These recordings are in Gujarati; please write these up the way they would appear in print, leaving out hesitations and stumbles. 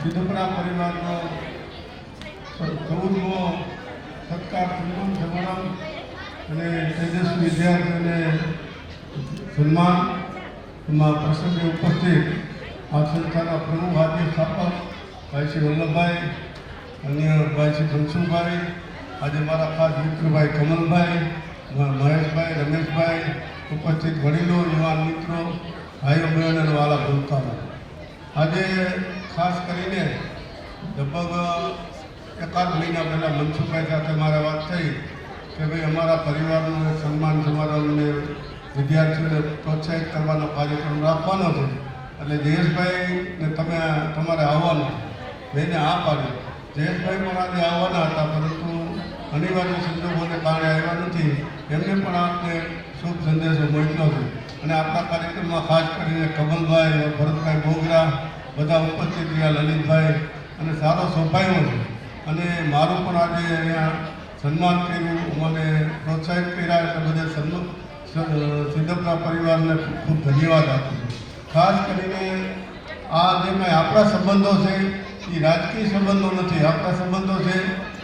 સિદ્ધપરા પરિવારનો 14મો સત્કાર સમારંભ અને તેજસ્વી વિદ્યાર્થીઓને સન્માનમાં પ્રસંગે ઉપસ્થિત આ સંસ્થાના પ્રમુખ આદ્ય સ્થાપક ભાઈ શ્રી વલ્લભભાઈ, અન્ય ભાઈ શ્રી ધનસુભાઈ, આજે મારા ખાસ મિત્રભાઈ કમલભાઈ, મહેશભાઈ, રમેશભાઈ, ઉપસ્થિત વડીલો, યુવાન મિત્રો, ભાઈઓ બહેનો અને વાલા ભૂલકાઓ, આજે ખાસ કરીને લગભગ એકાદ મહિના પહેલાં મનસુખભાઈ સાથે મારે વાત થઈ કે ભાઈ અમારા પરિવારનું સન્માન સમારંભને વિદ્યાર્થીઓને પ્રોત્સાહિત કરવાનો કાર્યક્રમ રાખવાનો છે, એટલે જયેશભાઈને તમારે આવવાનું. મેં આ પાડી. જયેશભાઈ પણ આજે આવવાના હતા, પરંતુ અનિવાર્ય સંજોગોને કારણે આવ્યા નથી. એમને પણ આપને શુભ સંદેશો મોકલ્યો છે. અને આપણા કાર્યક્રમમાં ખાસ કરીને કમલભાઈ, ભરતભાઈ બોગરા બધા ઉપસ્થિત રહ્યા, લલિતભાઈ, અને સારો સ્વભાવ છે. અને મારું પણ આજે અહીંયા સન્માન કર્યું, મને પ્રોત્સાહિત કર્યા, એટલે બધે સિદ્ધપરા પરિવારને ખૂબ ધન્યવાદ આપું છું. ખાસ કરીને આ જે કંઈ આપણા સંબંધો છે એ રાજકીય સંબંધો નથી, આપણા સંબંધો છે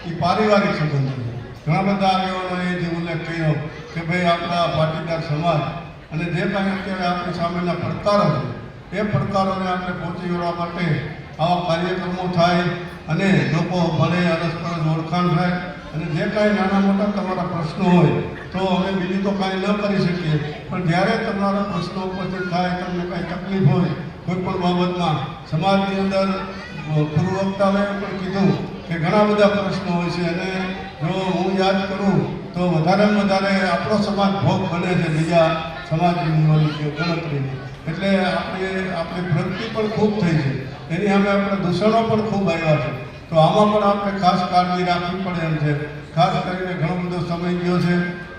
એ પારિવારિક સંબંધો છે. ઘણા બધા આગેવાનોએ જે ઉલ્લેખ કર્યો કે ભાઈ આપણા પાટીદાર સમાજ અને જે કાંઈ અત્યારે આપણી સામેના પડકારો છે એ પડકારોને આપણે પહોંચી વળવા માટે આવા કાર્યક્રમો થાય અને લોકો ભલે અરસપરસ ઓળખાણ થાય, અને જે કાંઈ નાના મોટા તમારા પ્રશ્નો હોય તો અમે બીજું તો કાંઈ ન કરી શકીએ, પણ જ્યારે તમારા પ્રશ્નો ઉપસ્થિત થાય, તમને કાંઈ તકલીફ હોય કોઈ પણ બાબતમાં, સમાજની અંદર પૂર્વ વક્તાઓએ પણ કીધું કે ઘણા બધા પ્રશ્નો હોય છે, અને જો હું યાદ કરું તો વધારેમાં વધારે આપણો સમાજ ભોગ બને છે બીજા સમાજની ગણતરીની. એટલે આપણી પ્રગતિ પણ ખૂબ થઈ છે, એની સામે આપણે દૂષણો પણ ખૂબ આવ્યા છે. તો આમાં પણ આપણે ખાસ કાળજી રાખવી પડે એમ છે. ખાસ કરીને ઘણો બધો સમય ગયો છે,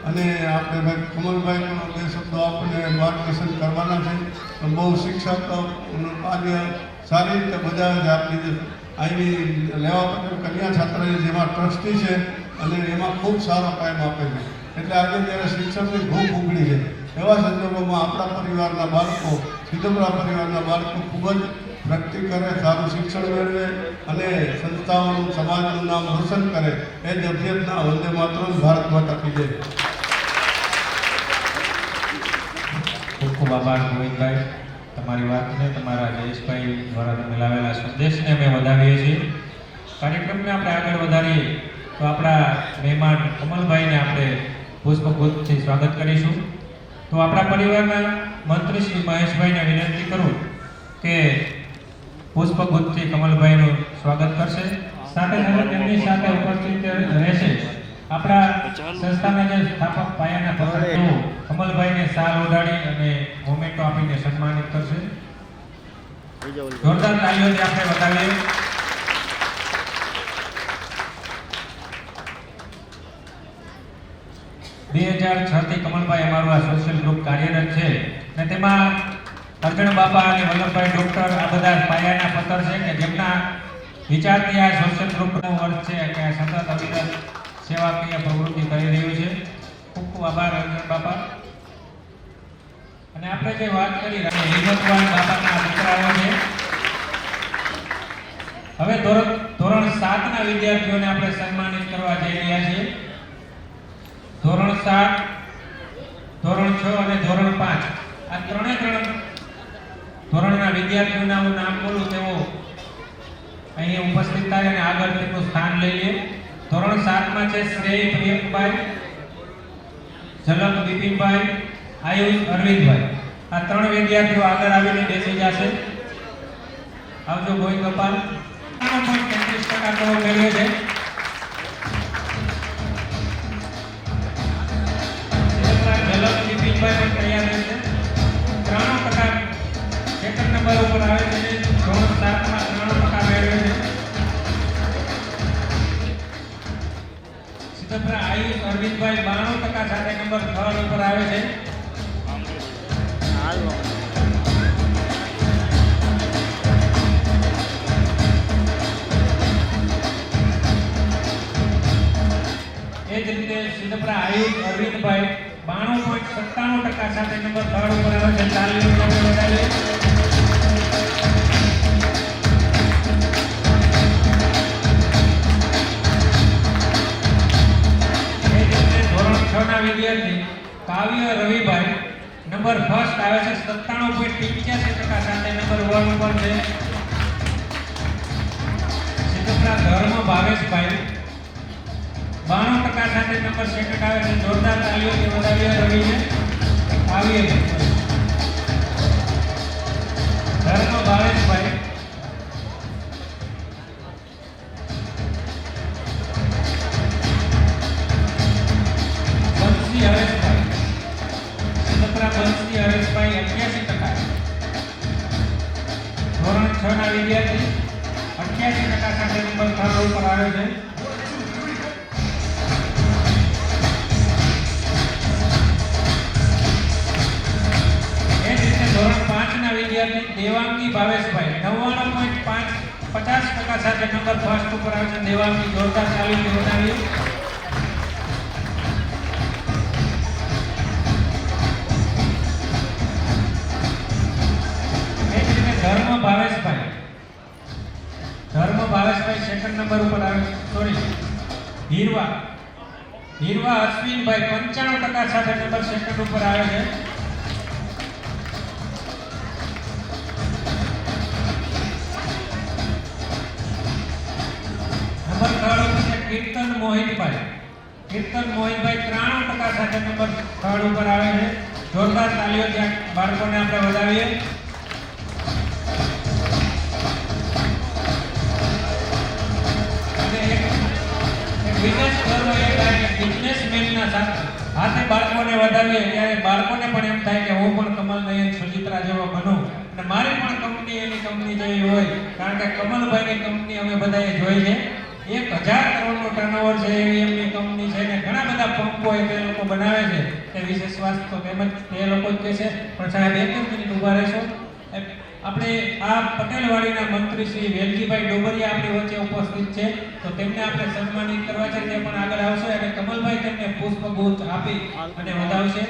અને આપણે ભાઈ કમલભાઈ પણ બે શબ્દો આપણને માર્ગદર્શન કરવાના છે. બહુ શિક્ષક કાર્ય સારી રીતે બજાવે છે. આપણી અહીંની લેવા પટેલ કન્યા છાત્રાલય જેમાં ટ્રસ્ટી છે, અને એમાં ખૂબ સારો કાયમ આપે છે. એટલે આજે જ્યારે શિક્ષણની ભૂખ ઉગડી છે એવા સંજોગોમાં આપણા પરિવારના બાળકો, સિદ્ધપરા પરિવારના બાળકો ખૂબ જ પ્રગતિ કરે, સારું શિક્ષણ મેળવે અને સંસ્થાઓનું, સમાજનું નામ રોશન કરે, એ જ અભ્યર્થના. વંદે માતરમ. ભારત માતા કી જય. ખૂબ ખૂબ આભાર ગોવિંદભાઈ, તમારી વાતને, તમારા જયેશભાઈ દ્વારા તમે લાવેલા સંદેશને અમે વધાવીએ છીએ. કાર્યક્રમને આપણે આગળ વધારીએ તો આપણા મહેમાન કમલભાઈને આપણે પુષ્પગુચ્છથી સ્વાગત કરીશું. તો આપણા પરિવારના મંત્રી શ્રી મહેશભાઈને વિનંતી કરું કે પુષ્પગુચ્છથી કમલભાઈનું સ્વાગત કરશે. સાથે સાથે તેમની સાથે ઉપસ્થિત રહેશે આપણા સંસ્થાના જે સ્થાપક પાયાના પત્રકારો કમલભાઈને શાલ ઓઢાડી અને મોમેન્ટો આપીને સન્માનિત કરશે. જોરદાર તાળીઓથી આપણે વધાવીએ. થી કમલભાઈ અમારું આ સોશિયલ ગ્રુપ કાર્યરત છે, અને તેમાં અર્જણ બાપા અને વલ્લભભાઈ ડોક્ટર આ બધા પાયાના પત્ર છે કે જેમના વિચારથી આ સોશિયલ ગ્રુપનું વર્ષ છે કે સતત અવિરત સેવાકીય પ્રવૃત્તિ કરી રહ્યું છે. ખૂબ ખૂબ આભાર અર્જણ બાપા. અને આપણે જે વાત કરી હિંમતવાન બાપાના દીકરાઓ છે. હવે ધોરણ 7 ના વિદ્યાર્થીઓને આપણે સન્માનિત કરવા જઈ રહ્યા છીએ. ધોરણ 7, ધોરણ 6 અને ધોરણ 5 આ ત્રણે ધોરણના વિદ્યાર્થીઓના હું નામ બોલું તેઓ અહીં ઉપસ્થિત થાય અને આગળ તેમનું સ્થાન લઈ લે. ધોરણ 7 માં છે શ્રેય પ્રિયંકભાઈ, ઝલક બિપિનભાઈ, આયુષ અરવિંદભાઈ. આ ત્રણ વિદ્યાર્થીઓ આગળ આવીને બેસી જશે. આવજો ગોવિંદ ગોપાલ. 33% કવર કર્યો છે. ઝલક બિપિનભાઈ પણ તૈયાર રહેશે. 93% સેકન્ડ નંબર ઉપર આવે છે. ધોરણ 7 માં 93% મેળવે છે. સિદ્ધપરા આયુષ અરવિંદભાઈ 92% સાથે નંબર 3 ઉપર આવે છે. એ જ રીતે સિદ્ધપરા આયુષ અરવિંદભાઈ 92.97% સાથે નંબર 3 ઉપર આવે છે. તાલીઓ વધારીએ. કાવ્ય રવિભાઈ નંબર ફર્સ્ટ આવે છે 97.85% સાથે નંબર 1 ઉપર છે. સિદ્ધપુરા ધર્મ ભાવેશભાઈ 92% સાથે નંબર સેકન્ડ આવે છે. જોરદાર તાલીઓથી વધાવીએ રવિને. કાવ્ય ધર્મ ભાવેશભાઈ બંસી હરેશભાઈ 88%. ધોરણ 6 ના વિદ્યાર્થી 88% સાથે નંબર 3 ઉપર આવે છે. એ જ રીતે ધોરણ 5 ના વિદ્યાર્થી દેવાંગી ભાવેશભાઈ 99.50% સાથે નંબર ફર્સ્ટ ઉપર આવે છે. દેવાંગી જોરદાર તાલીમથી વધાવીએ. ધર્મ ભાવેશભાઈ સેકન્ડ નંબર ઉપર આવે. સોરી, હીરવા અશ્વિનભાઈ 95% સાથે નંબર સેકન્ડ ઉપર આવે છે. નંબર 3 ઉપર છે કીર્તન મોહિતભાઈ 93% સાથે નંબર 3 ઉપર આવે છે. જોરદાર તાલીઓ ત્યાં બાળકોને આપણે વધાવીએ. બિઝનેસમેનના હાથે બાળકોને વધાવીએ ત્યારે બાળકોને પણ એમ થાય કે હું પણ કમલ નયન સુચિત્રા જેવો બનું અને મારી પણ કંપની એની કંપની જેવી હોય. કારણ કે કમલભાઈની કંપની અમે બધાએ જોઈ છે. 1000 કરોડનું ટર્નઓવર છે એવી એમની કંપની છે ને ઘણા બધા પંપો એ લોકો બનાવે છે. તે વિશેષ વાત તો તેમજ તે લોકો જ કહે છે. પણ સાહેબ 1 મિનિટ ઊભા રહેશો. આપણે આ પટેલવાડીના મંત્રી શ્રી વેલજીભાઈ ડોબરિયા આપણી વચ્ચે ઉપસ્થિત છે, તો તેમને આપણે સન્માનિત કરવા છે. તે પણ આગળ આવશે અને કમલભાઈ તેમને પુષ્પગુચ્છ આપી અને વધાવશે.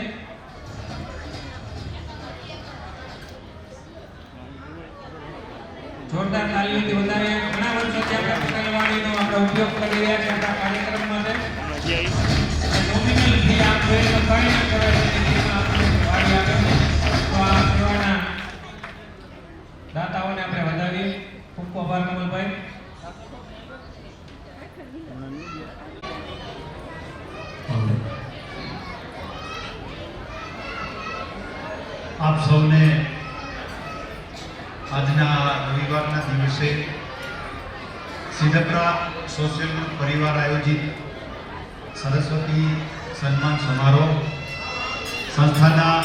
જોરદાર તાલીઓથી વધારે. ઘણા વર્ષોથી આપણે પટેલવાડીનો આપણે ઉપયોગ કરી રહ્યા છીએ આપણા કાર્યક્રમ માટે. નોમિનલ ફી આપ જોઈએ તો 3 કરોડ આપણે વાડી આપે છે. તો આ સેવાના દાતાઓને આપણે વધાવીએ. ખૂબ ખૂબ આભાર કમલભાઈ. આપ સૌને આજના રવિવારના દિવસે સિદ્ધપુરા સોશિયલ ગ્રુપ પરિવાર આયોજિત સરસ્વતી સન્માન સમારોહ સંસ્થાના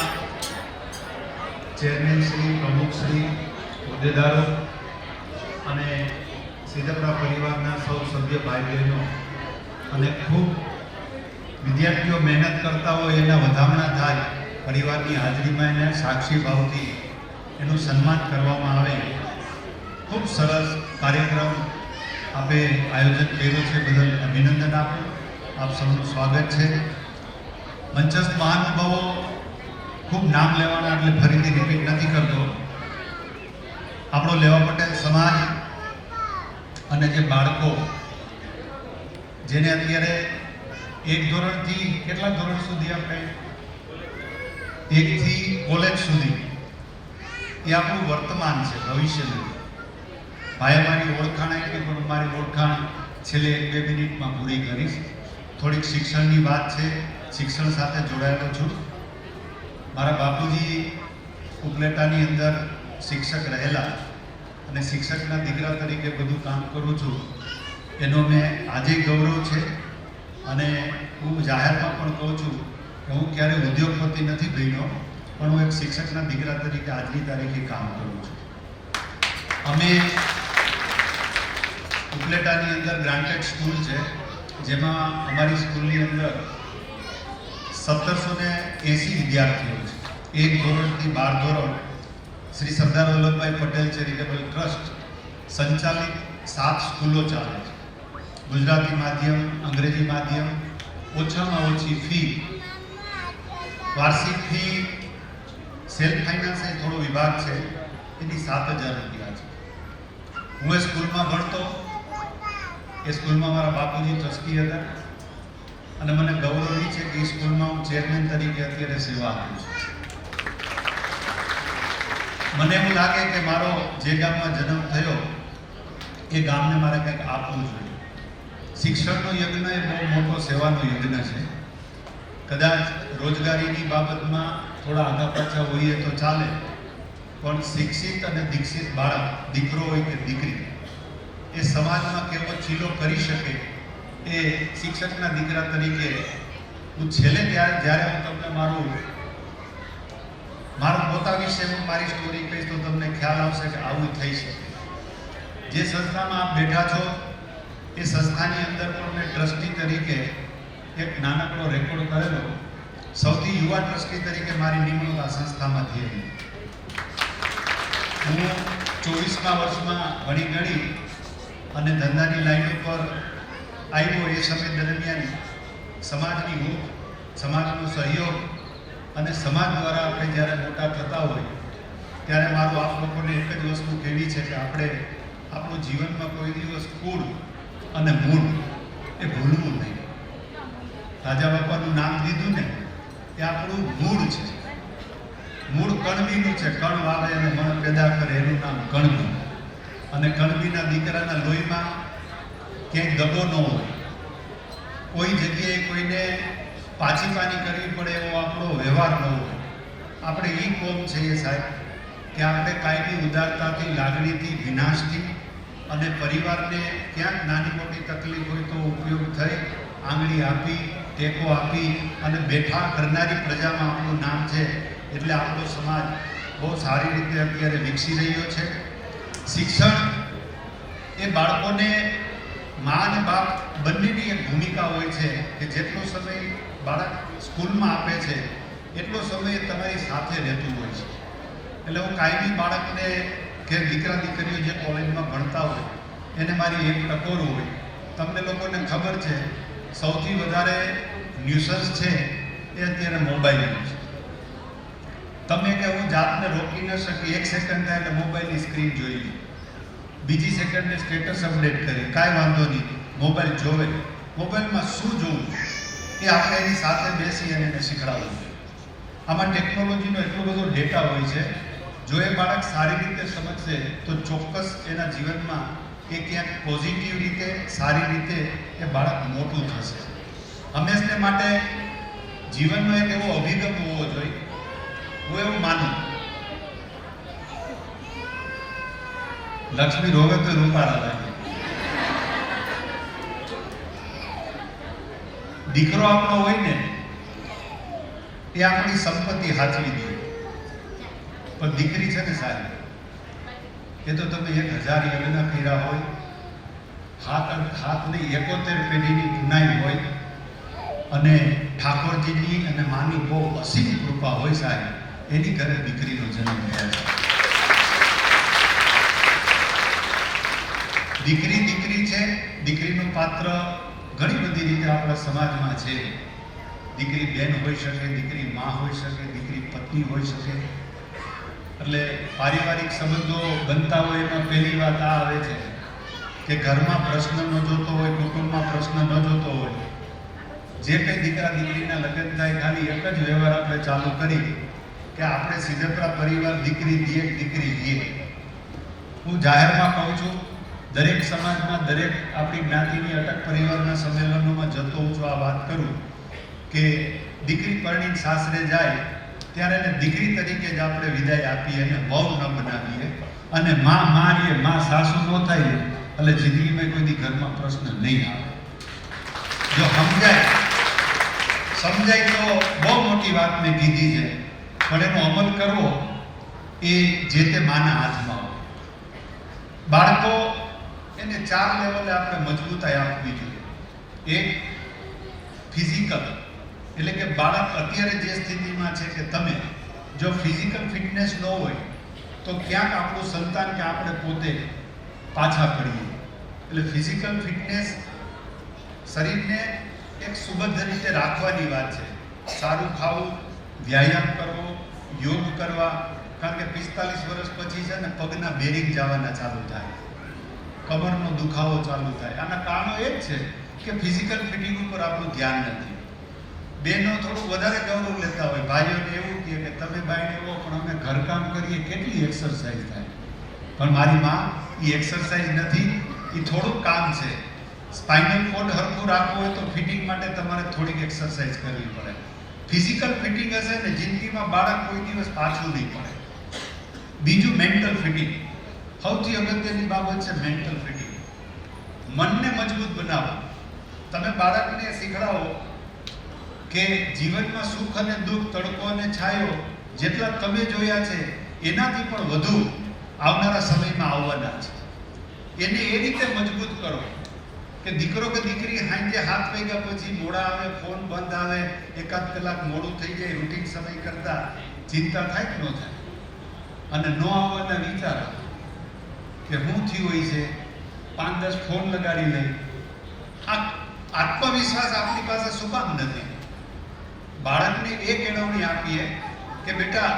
ચેરમેન શ્રી, પ્રમુખ શ્રી, હોદ્દેદારો અને સિદ્ધપુરા પરિવારના સૌ સભ્ય ભાઈ બહેનો અને ખૂબ વિદ્યાર્થીઓ મહેનત કરતા હોય એના વધામણા થાય, પરિવારની હાજરીમાં એને સાક્ષી ભાવથી એનું સન્માન કરવામાં આવે. ખૂબ સરસ કાર્યક્રમ આપે આયોજન કર્યું છે, બદલ અભિનંદન આપું. આપ સૌનું સ્વાગત છે. મંચસ્થ મહાનુભાવો ખૂબ નામ લેવાના એટલે ફરીથી રિપીટ નથી કરતો. આપણો લેવા પટેલ સમાજ અને જે બાળકો જેને અત્યારે 1 ધોરણથી કેટલા ધોરણ સુધી આપણે 1 થી કોલેજ સુધી એ આપણું વર્તમાન છે, ભવિષ્ય નથી. ભાઈ મારી ઓળખાણ આપી પણ મારી ઓળખાણ છેલ્લે 1-2 મિનિટમાં પૂરી કરીશ. થોડીક શિક્ષણની વાત છે, શિક્ષણ સાથે જોડાયેલો છું. મારા બાપુજી ઉપલેટાની અંદર શિક્ષક રહેલા અને શિક્ષકના દીકરા તરીકે બધું કામ કરું છું. એનો મેં આજે ગૌરવ છે અને હું જાહેરમાં પણ કહું છું કે હું ક્યારેય ઉદ્યોગપતિ નથી બન્યો, પણ હું એક શિક્ષકના દીકરા તરીકે આજની તારીખે કામ કરું છું. અમે ઉપલેટાની અંદર ગ્રાન્ટેડ સ્કૂલ છે, જેમાં અમારી સ્કૂલની અંદર 1780 વિદ્યાર્થીઓ છે. 1 ધોરણથી 12 ધોરણ શ્રી સરદાર વલ્લભભાઈ પટેલ ચેરિટેબલ ટ્રસ્ટ સંચાલિત 7 સ્કૂલો ચાલે છે. ગુજરાતી માધ્યમ, અંગ્રેજી માધ્યમ, ઓછામાં ઓછી ફી, વાર્ષિક ફી, સેલ્ફ ફાઇનાન્સ એ થોડો વિભાગ છે, એની 7,000 રૂપિયા છે. હું એ સ્કૂલમાં ભણતો, એ સ્કૂલમાં મારા બાપુજી ટ્રસ્ટી હતા અને મને ગૌરવ છે કે એ સ્કૂલમાં હું ચેરમેન તરીકે અત્યારે સેવા આપું છું. મને એવું લાગે કે મારો જે ગામમાં જન્મ થયો એ ગામને મારે કંઈક આપવું જોઈએ. શિક્ષણનો યજ્ઞ એ બહુ મોટો સેવાનો યજ્ઞ છે. કદાચ રોજગારીની બાબતમાં થોડા આગા પાછા હોઈએ તો ચાલે, પણ શિક્ષિત અને દીક્ષિત બાળક, દીકરો હોય કે દીકરી, એ સમાજમાં કેવો ચીલો કરી શકે એ શિક્ષકના દીકરા તરીકે હું છેલ્લે જ્યારે હું તમને મારું પોતા વિશે હું મારી સ્ટોરી કહીશ તો તમને ખ્યાલ આવશે કે આવું થઈ શકે. જે સંસ્થામાં આપ બેઠા છો એ સંસ્થાની અંદર પણ મેં ટ્રસ્ટી તરીકે એક નાનકડો રેકોર્ડ કરેલો. સૌથી યુવા ટ્રસ્ટી તરીકે મારી નિમણૂક આ સંસ્થામાં થયેલી. હું 24મા વર્ષમાં ભણી ગણી અને ધંધાની લાઈન ઉપર આવ્યો. એ સમય દરમિયાન સમાજની હૂંફ, સમાજનો સહયોગ અને સમાજ દ્વારા આપણે જ્યારે મોટા થતા હોય ત્યારે મારું આપ લોકોને એક જ વસ્તુ કહેવી છે કે આપણે આપણું જીવનમાં કોઈ દિવસ કુળ અને મૂળ એ ભૂલવું નહીં. રાજા બાપાનું નામ દીધું ને એ આપણું મૂળ છે. મૂળ કણબીનું છે. કણ વાવે અને મણ પેદા કરે એનું નામ કણબી. અને કણબીના દીકરાના લોહીમાં ક્યાંય દગો ન હોય, કોઈ જગ્યાએ કોઈને પાછી પાની કરવી પડે એવો આપણો વ્યવહાર ન હોય. આપણે એ કોમ છીએ સાહેબ કે આપણે કાયમી ઉદારતાથી, લાગણીથી, વિનાશથી અને પરિવારને ક્યાંક નાની મોટી તકલીફ હોય તો ઉપયોગ થઈ આંગળી આપી, ટેકો આપી અને બેઠા કરનારી પ્રજામાં આપણું નામ છે. એટલે આપણો સમાજ બહુ સારી રીતે અત્યારે વિકસી રહ્યો છે. શિક્ષણ એ બાળકોને મા અને બાપ બંનેની એક ભૂમિકા હોય છે કે જેટલો સમય બાળક સ્કૂલમાં આપે છે એટલો સમય તમારી સાથે રહેતું હોય છે. એટલે હું કાયમી બાળકને કે દીકરા દીકરીઓ જે કોલેજમાં ભણતા હોય એને મારી એક ટકોર હોય. તમને લોકોને ખબર છે સૌથી વધારે ન્યુસન્સ છે એ અત્યારે મોબાઈલનું છે. તમે કે હું જાતને રોકી ન શકી, 1 સેકન્ડ થાય એટલે મોબાઈલની સ્ક્રીન જોઈ લી, બીજી સેકન્ડને સ્ટેટસ અપડેટ કરી, કાંઈ વાંધો નહીં, મોબાઈલ જોવે. મોબાઈલમાં શું જોવું એ આપણે એની સાથે બેસી અને એને શીખડાવવું જોઈએ. આમાં ટેકનોલોજીનો એટલો બધો ડેટા હોય છે. જો એ બાળક સારી રીતે સમજશે તો ચોક્કસ એના જીવનમાં એ ક્યાંક પોઝિટિવ રીતે, સારી રીતે એ બાળક મોટું થશે. હંમેશને માટે જીવનનો એક એવો અભિગમ હોવો જોઈએ. હું એવું માનું, લક્ષ્મી રોવે તો રૂપાળા લાગે. દીકરો આપણો હોય ને એ આપણી સંપત્તિ હાચવી દે, પણ દીકરી છે ને સારી એ તો તમે 1000 યજ્ઞ કર્યા હોય, હાથ નહીં 71 પેઢીની પુનાઈ હોય અને ઠાકોરજીની અને માની બહુ અસીમ કૃપા હોય સાહેબ, એની ઘરે દીકરીનો જન્મ થયો છે. દીકરી દીકરી છે. દીકરીનું પાત્ર ઘણી બધી રીતે આપણા સમાજમાં છે. દીકરી બેન હોઈ શકે, દીકરી માં હોઈ શકે, દીકરી પત્ની હોઈ શકે. એટલે પારિવારિક સંબંધો બનતા હોય એમાં પહેલી વાત આ આવે છે કે ઘરમાં પ્રશ્ન ન જોતો હોય, કુટુંબમાં પ્રશ્ન ન જોતો હોય, જે કંઈ દીકરા દીકરીના લગ્ન થાય ખાલી એક જ વ્યવહાર આપણે ચાલુ કરી કે આપણે સિદ્ધપરા પરિવાર દીકરી દીએ, દીકરી દીએ. હું જાહેરમાં કહું છું, દરેક સમાજમાં, દરેક આપણી જ્ઞાતિની અટક પરિવારના સંમેલનોમાં જતો હું છું, આ વાત કરું કે દીકરી પરણીને સાસરે જાય ત્યારે એને દીકરી તરીકે જ આપણે વિદાય આપીએ, એને વહુ ન બનાવીએ. અને માં મારીએ, માં સાસુ ન થાય એટલે જિંદગીમાં કોઈ દી ઘરમાં પ્રશ્ન નહીં આવે. જો સમજાય તો બહુ મોટી વાત મેં કીધી છે, પણ એનો અમલ કરવો એ જે તે માના હાથમાં હોય. બાળકો એને 4 લેવલે આપણે મજબૂતાઈ આપવી જોઈએ. એક ફિઝિકલ, એટલે કે બાળક અત્યારે જે સ્થિતિમાં છે કે તમે જો ફિઝિકલ ફિટનેસ ન હોય તો ક્યાંક આપણું સંતાન કે આપણે પોતે પાછા પડીએ. એટલે ફિઝિકલ ફિટનેસ શરીરને એક સુબદ્ધ રીતે રાખવાની વાત છે. સારું ખાવું, વ્યાયામ કરવો, યોગ કરવા. કારણ કે 45 વર્ષ પછી છે ને પગના બેરિંગ જવાના ચાલુ થાય, કમરનો દુખાવો ચાલુ થાય. આના કારણો એ જ છે કે ફિઝિકલ ફિટિંગ ઉપર આપણું ધ્યાન નથી. બહેનો થોડું વધારે ગૌરવ લેતા હોય, ભાઈઓને એવું કહે કે તમે બાઈને એવો પણ અમે ઘરકામ કરીએ કેટલી એક્સરસાઇઝ થાય. પણ મારી માં એ એક્સરસાઇઝ નથી, એ થોડુંક કામ છે. સ્પાઇનલ કોડ હરખું રાખવું હોય તો ફિટિંગ માટે તમારે થોડીક એક્સરસાઇઝ કરવી પડે. ફિઝિકલ ફિટિંગ હશે ને જિંદગીમાં બાળક કોઈ દિવસ પાછું નહીં પડે. બીજું મેન્ટલ ફિટિંગ, સૌથી અગત્યની બાબત છે મેન્ટલ ફિટિંગ. મનને મજબૂત બનાવો. તમે બાળકને શીખડાવો કે જીવનમાં સુખ અને દુઃખ, તડકો અને છાયો જેટલા તમે જોયા છે એનાથી પણ વધુ આવનારા સમયમાં આવવાના છે. એને એ રીતે મજબૂત કરો કે દીકરો કે દીકરી સાંજે 7 વાગ્યા પછી મોડા આવે, ફોન બંધ આવે, એકાદ કલાક મોડું થઈ જાય, રૂટીન સમય કરતા ચિંતા થાય કે ન થાય? અને ન આવવાના વિચાર કે શું થયું હોય છે, 5-10 ફોન લગાડી લઈ. આ આત્મવિશ્વાસ આપણી પાસે શું કામ નથી? બાળકને એ કેળવણી આપીએ કે બેટા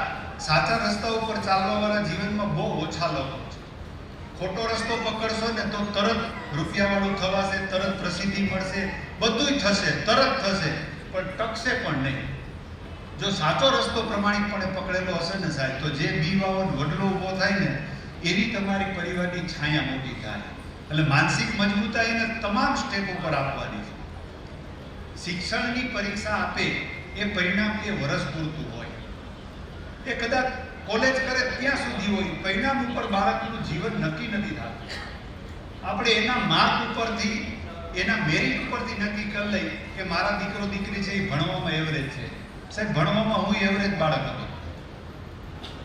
સાચા રસ્તા ઉપર ચાલવાવાળા જીવનમાં બહુ ઓછા લોકો છે. ખોટો રસ્તો પકડશો ને તો તરત રૂપિયાવાળું થવાશે, તરત પ્રસિદ્ધિ મળશે, બધું થશે, તરત થશે, પણ ટકશે પણ નહીં. જો સાચો રસ્તો પ્રમાણિકપણે પકડેલો હશે ને સાહેબ, તો જે બી વાવન વડલો ઊભો થાય ને એવી તમારી પરિવારની છાયા મોટી થાય. એટલે માનસિક મજબૂતાઈ એને તમામ સ્ટેપ ઉપર આપવાની છે. શિક્ષણની પરીક્ષા આપે એ પરિણામ એ વર્ષ પૂરતું હોય, એ કદાચ કોલેજ કરે ત્યાં સુધી હોય. પરિણામ ઉપર બાળકનું જીવન નક્કી નથી થતું. આપણે એના માર્ક ઉપરથી, એના મેરિટ ઉપરથી નક્કી કરી લઈ કે મારા દીકરો દીકરી છે એ ભણવામાં એવરેજ છે. સાહેબ, ભણવામાં હું એવરેજ બાળક હતો.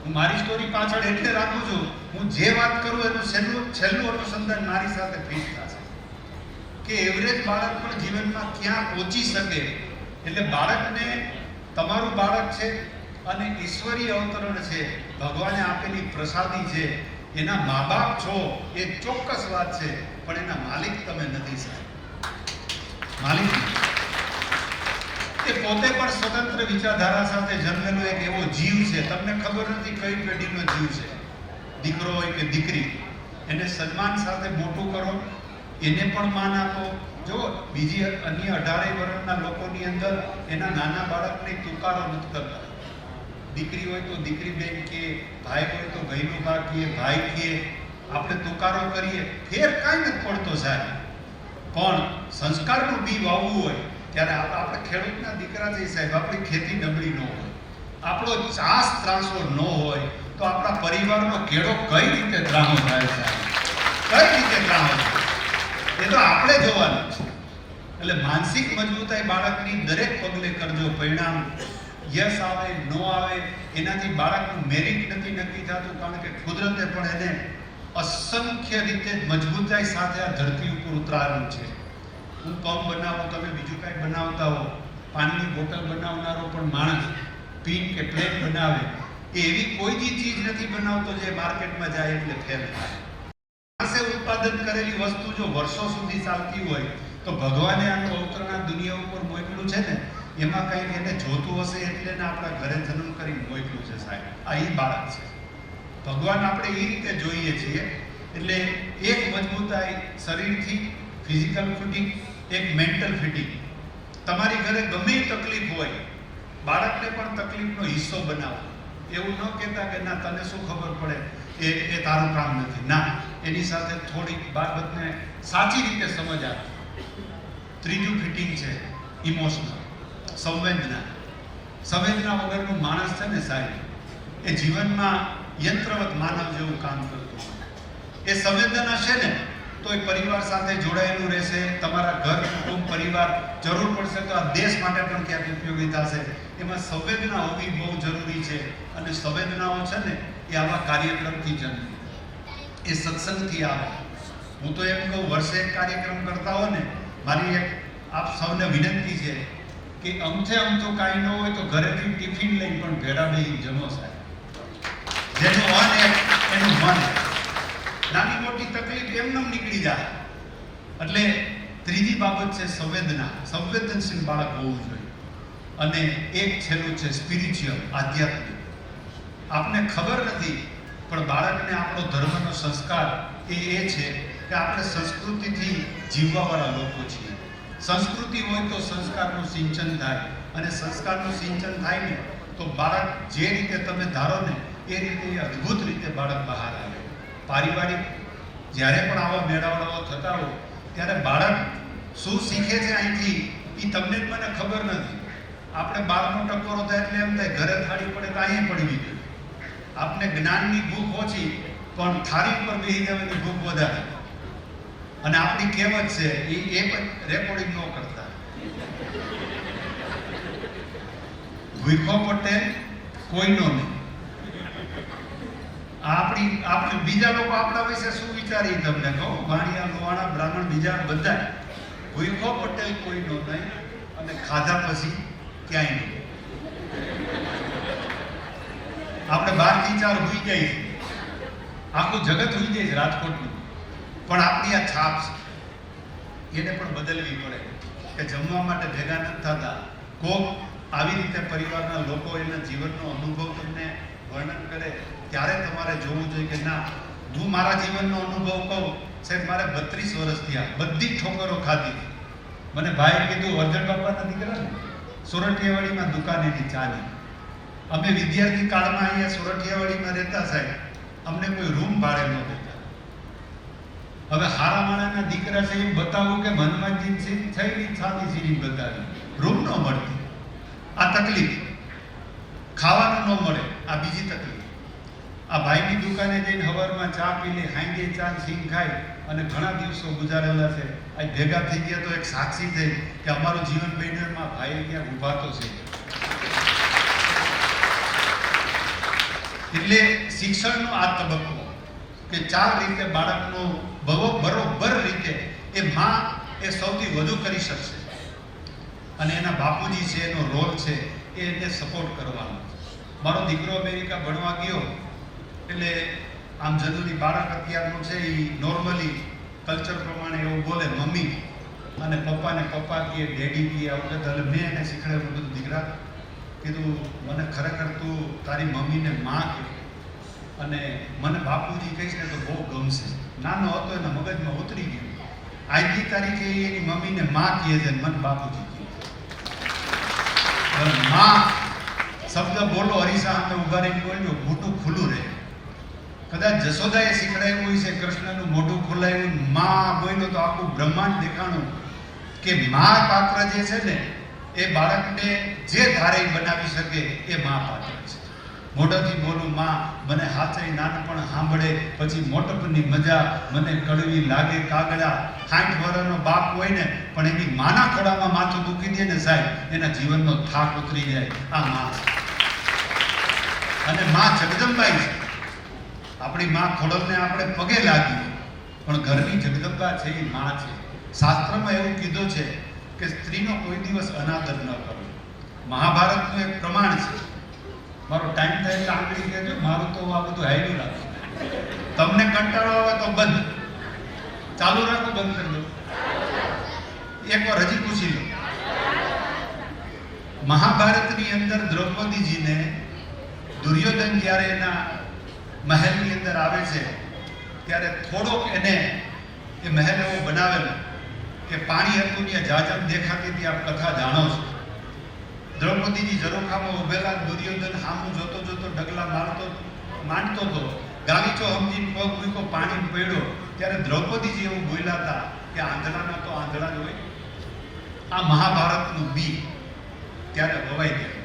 હું મારી સ્ટોરી પાછળ એટલે રાખું છું, હું જે વાત કરું એનું છેલ્લું અનુસંધાન મારી સાથે ફિટ થશે કે એવરેજ બાળક પણ જીવનમાં ક્યાં પહોંચી શકે. એટલે બાળકને, તમારું બાળક છે અને ઈશ્વરીય અવતરણ છે, ભગવાને આપેલી પ્રસાદી છે, એના મા બાપ છો એ ચોક્કસ વાત છે, પણ એના માલિક તમે નથી સાહેબ. માલિક એ પોતે પણ સ્વતંત્ર વિચારધારા સાથે જન્મેલો એક એવો જીવ છે. તમને ખબર નથી કઈ પેઢીનો જીવ છે, દીકરો હોય કે દીકરી. એને સન્માન સાથે મોટું કરો, એને પણ માન આપો. જો બીજી અન્ય 18 વર્ષના લોકોની અંદર એના નાના બાળકને તુકારો નથી કરતા. દીકરી હોય તો દીકરી બેન કે, ભાઈ હોય તો ભાઈનો બા કે, ભાઈ કે, આપણે તુકારો કરીએ, ફેર કાંઈ નથી પડતો સાહેબ. પણ સંસ્કારનું બી વાવવું હોય ત્યારે આપણે ખેડૂતના દીકરા જઈ સાહેબ, આપણી ખેતી નબળી ન હોય, આપણો ચાસ ત્રાસો ન હોય તો આપણા પરિવારનો કેળો કઈ રીતે ત્રાહો થાય સાહેબ? કઈ રીતે ત્રાહો થાય એ તો આપણે જોવાનું છે. એટલે માનસિક મજબૂતાઈ બાળકની દરેક પગલે કરજો. પરિણામ યસ આવે, નો આવે, એનાથી બાળકનું મેરિટ નથી નક્કી થતું, કારણ કે કુદરતે પણ એને અસંખ્ય રીતે મજબૂતાઈ સાથે આ ધરતી ઉપર ઉતારેલું છે. હું પંપ બનાવું, તમે બીજું કાંઈ બનાવતા હો, પાણીની બોટલ બનાવનારો પણ માણસ પિન કે પ્લેટ બનાવે, એ એવી કોઈ જ ચીજ નથી બનાવતો જે માર્કેટમાં જાય એટલે ફેલ થાય. માણસે ઉત્પાદન કરેલી વસ્તુ જો વર્ષો સુધી ચાલતી હોય તો ભગવાને આનું અવતરણ દુનિયા ઉપર મોકલ્યું છે ને, એમાં કંઈક એને જોતું હશે એટલે ને આપણા ઘરે જન્મ કરી મોકલ્યું છે સાહેબ. આ એ બાળક છે. ભગવાન આપણે એ રીતે જોઈએ છીએ. એટલે એક મજબૂતાઈ શરીરથી, ફિઝિકલ ફિટિંગ, એક મેન્ટલ ફિટિંગ. તમારી ઘરે ગમે એ તકલીફ હોય, બાળકને પણ તકલીફનો હિસ્સો બનાવો. એવું ન કહેતા કે ના તને શું ખબર પડે, એ તારું કામ નથી. ના, એની સાથે થોડીક બાબતને સાચી રીતે સમજ આપો. ત્રીજું ફિટિંગ છે ઇમોશનલ, સંવેદના. સંવેદના વગરનું માણસ છે ને સાહેબ, એ જીવનમાં યંત્રવત માનવ જેવું કામ કરતું હોય. એ સંવેદના છે ને તો એ પરિવાર સાથે જોડાયેલું રહેશે. તમારા ઘર, કુટુંબ, પરિવાર, જરૂર પડશે તો આ દેશ માટે પણ ક્યાંક ઉપયોગી થશે. એમાં સંવેદના હોવી બહુ જરૂરી છે. અને સંવેદનાઓ છે ને એ આવા કાર્યક્રમથી જન્મે, એ સત્સંગથી આવે. હું તો એમ કહું, વર્ષે એક કાર્યક્રમ કરતા હોય ને, મારી એક આપ સૌને વિનંતી છે કે અમથે અમથું કાંઈ ન હોય તો ઘરેથી ટિફિન લઈને પણ ભેળા બેસી જમો સાહેબ. જેનું મન એનું મન, નાની મોટી તકલીફ એમને નીકળી જાય. એટલે ત્રીજી બાબત છે સંવેદના. સંવેદનશીલ બાળક હોવું જોઈએ. અને એક છેલ્લું છે સ્પિરિચ્યુઅલ, આધ્યાત્મિક. આપને ખબર નથી પણ બાળકને આપણો ધર્મનો સંસ્કાર એ છે કે આપણે સંસ્કૃતિથી જીવવાવાળા લોકો છીએ. સંસ્કૃતિ હોય તો સંસ્કારનું સિંચન થાય, અને સંસ્કારનું સિંચન થાય ને તો બાળક જે રીતે તમે ધારો ને એ રીતે અદ્ભુત રીતે બાળક બહાર આવે. પારિવારિક જ્યારે પણ આવા મેળાવડાઓ થતા હોય ત્યારે બાળક શું શીખે છે અહીંથી એ તમને જ મને ખબર નથી. આપણે 12નો ટકોરો થાય એટલે એમ થાય ઘરે થાળી પડે તો અહીંયા પડવી જોઈએ. આપણે જ્ઞાનની ભૂખ ઓછી પણ થાળી પર બેસી જવાની ભૂખ વધારે. અને આપણી કહેવત છે એ પણ રેકોર્ડિંગ ન કરતા. ભૂખો પટેલ કોઈનો નહીં. આપણે બીજા લોકો આપણા વિશે શું વિચારી તમને કહું, વાણિયા લોહાણા બ્રાહ્મણ બીજા બધા ભૂખો પટેલ કોઈનો નહીં, અને ખાધા પછી ક્યાંય નહીં. આપણે 12 થી 4 હોઈ જાય છે, આખું જગત હોઈ જાય છે રાજકોટનું, પણ આપણી આ છાપ છે એને પણ બદલવી પડે કે જમવા માટે ભેગા નથી થતા. કોક આવી રીતે પરિવારના લોકો એના જીવનનો અનુભવ તમને વર્ણન કરે ત્યારે તમારે જોવું જોઈએ કે ના, હું મારા જીવનનો અનુભવ કહું. સાહેબ મારે 32 વર્ષ થયા, બધી જ ઠોકરો ખાધી. મને ભાઈ કીધું વર્ધન બાપાના દીકરા ને સોરઠિયાવાડીમાં દુકાન એની ચાની. અમે વિદ્યાર્થી કાળમાં અહીંયા સોરઠિયાવાડીમાં રહેતા સાહેબ, અમને કોઈ રૂમ ભાડે ન દેતા. હવે હારા માણાના દીકરા છે એ બતાવું કે હનુમાનજી થઈને છાતી સીડી બતાવી, રૂમ ન મળતી. આ તકલીફ, ખાવાનું ન મળે, આ બીજી તકલીફ. આ ભાઈની દુકાને જઈને હવારમાં ચા પી લે, હાંજે ચા સિંગ ખાય અને ઘણા દિવસો ગુજારેલા છે. આ ભેગા થઈ ગયા તો એક સાક્ષી થઈ કે અમારું જીવન બેનરમાં ભાઈ ત્યાં ઊભા તો છે. એટલે શિક્ષણનો આ તબક્કો કે 4 રીતે બાળકનો બરોબર રીતે એ માં એ સૌથી વધુ કરી શકશે, અને એના બાપુજી છે, એનો રોલ છે એ એને સપોર્ટ કરવાનો. મારો દીકરો અમેરિકા ભણવા ગયો એટલે આમ જનરલી બાળક અત્યારનું છે એ નોર્મલી કલ્ચર પ્રમાણે એવું બોલે મમ્મી, અને પપ્પાને પપ્પા કહે, ડેડી કહે, આવું કહેતા. એટલે મેં એને શીખવાડ્યું, બધું દીકરા કીધું મને ખરેખર તું તારી મમ્મીને માં કહે અને મને બાપુજી કહીશ ને તો બહુ ગમશે. નાનો હતો એના મગજમાં ઉતરી ગયું. આજની તારીખે એની મમ્મીને માં કહે છે, મને બાપુજી કહે. માં શબ્દ બોલો હરીસા સામે ઉભા રહીને બોલ્યો, મોટું ખુલ્લું રહે. કદાચ જશોદાએ શીખડાયું છે કૃષ્ણનું મોઢું ખોલાયું, માં બોલ્યો તો આખું બ્રહ્માંડ દેખાણું. કે માં પાત્ર જે છે ને એ બાળકને જે ધારે બનાવી શકે એ માં પાત્ર છે. મોઢાથી બોલું માં, મને હાથે નાનપણ સાંભળે, પછી મોટપની મજા મને કડવી લાગે કાગડા. 60 વર્ષનો બાપ હોય ને પણ એની માના ખોળામાં માથું મૂકી દે ને સાહેબ, એના જીવનનો થાક ઉતરી જાય. આ માં છે. અને માં જગદંબાઈ છે. આપણી માં ખોડલને આપણે પગે લાગીએ પણ ઘરની જગદંબા છે એ માં છે. શાસ્ત્રમાં એવું કીધું છે કે સ્ત્રીનો કોઈ દિવસ અનાદર ન કરવો. મહાભારતનું એક પ્રમાણ છે. મારો ટાઈમ થાય એટલે આંગળી કહેજો, મારું તો આ બધું હાઈલું રાખો. તમને કંટાળો આવે તો બંધ, ચાલુ રાખો, બંધ કરી દો. એકવાર હજી પૂછી લો. મહાભારતની અંદર દ્રૌપદીજીને દુર્યોધન જ્યારે એના મહેલની અંદર આવે છે ત્યારે થોડોક એને એ મહેલ એવો બનાવેલો કે પાણી હતું ત્યાં જાજમ દેખાતી હતી. આપ કથા જાણો છો. દ્રૌપદીજી ઝરોખામાં ઉભેલા, દુર્યોધન સામું જોતો જોતો ડગલા માંડતો હતો. ગાલીચો સમજીને પગ મૂક્યો, પાણી પડ્યો ત્યારે દ્રૌપદીજી એવું બોલ્યા હતા કે આંધળાના તો આંધળા જ હોય. આ મહાભારતનું બી ત્યારે વવાઈ ગયું.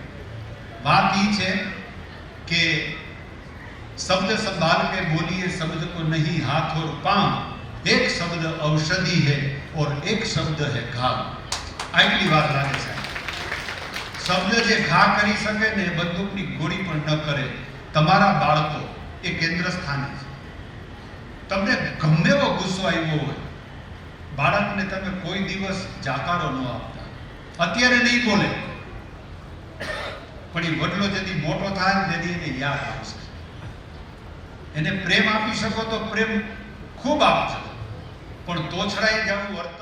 વાત એ છે કે शब्द संभाल के बोलिए शब्द को नहीं हाथ और पांव, एक शब्द औषधि है और एक शब्द है घाव. આટલી વાત લાગે છે. શબ્દ જે ઘા કરી શકે ને બંદૂકની ગોળી પણ ન કરે. તમારા બાળકો એ કેન્દ્ર સ્થાને છે. તમને ગમે એવો ગુસ્સો આવ્યો હોય, બાળકને તમે કોઈ દિવસ જાકારો ન આપતા. અત્યારે નહીં બોલે પણ એ વડલો જેથી મોટો થાય તેથી એને યાદ આવશે. એને પ્રેમ આપી શકો તો પ્રેમ ખૂબ આપજો, પણ તોછડાઈ જવું વર્તન